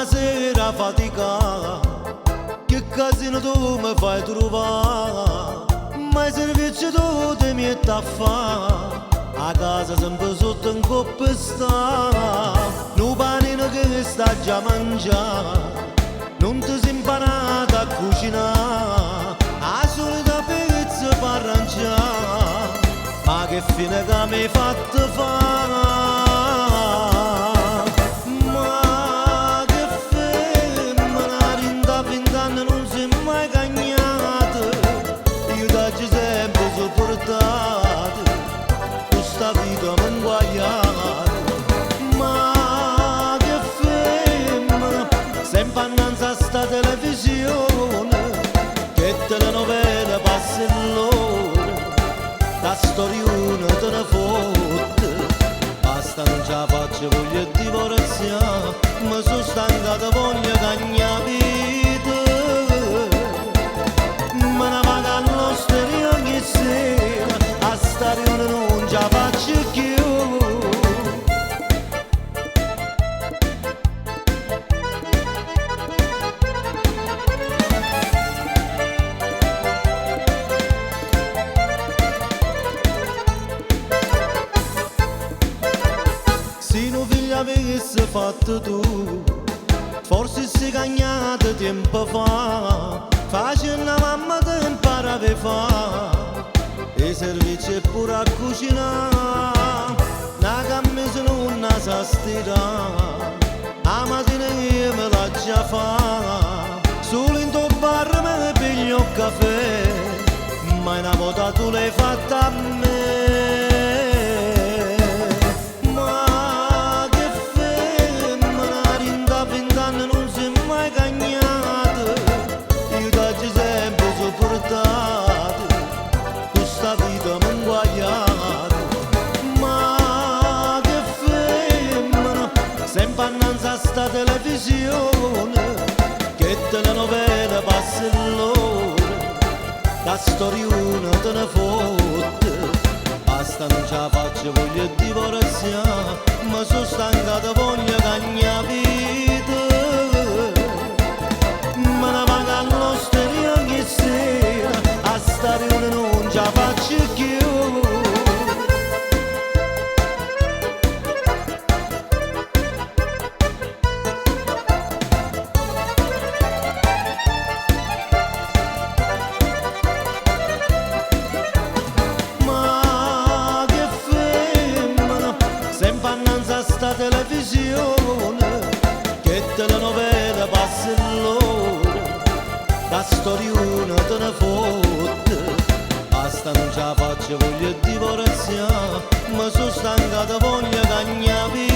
sera fatica, che casino tu mi fai trovare, ma i servizi tu ti metti a fare, a casa sempre sotto un coppa sta, no panino che sta già mangiando, non ti sei imparato a cucinare, a solita pizza per arrangiare, ma che fine che mi hai fatto fare? Ma che femmina, rinda 20 anni non si è mai cagnata, io t'ho sempre sopportato, questa vita mi inguagliata. Ma che femmina, sempre annanzi a sta televisione, che telenovela passa l'ora, la storiona te ne fotte, basta non ce la faccio, voglio divorziare, mi sono stancato, voglio cagnare vita, me ne vado all'osteria ogni sera, a sta riunione non ce la faccio più. Se non figlio avessi fatto tu, forse si cagnato tempo fa, facendo la mamma te imparava a fare, e servizi pure a cucinare, la camisa non la sa stirare, la mattina io me la già fa, solo in tuo bar me piglio il caffè, ma una volta tu l'hai fatta a me. Questa vita mi inguagliata, ma che femmina, sempre annanzi a sta televisione, che telenovela passa l'ora, la storiona te ne fotte, basta non ce la faccio, voglio divorziare, ma sono stancato, voglio cagnare vita, me ne vado all'osteria ogni sera, a sta riunione non ce la faccio più. Ma che femmina, sempre annanzi a sta televisione, che telenovela passa l'ora, la storiona te ne fotte, basta non ce la faccio, voglio divorziare, ma sono stancato, voglio cagnare.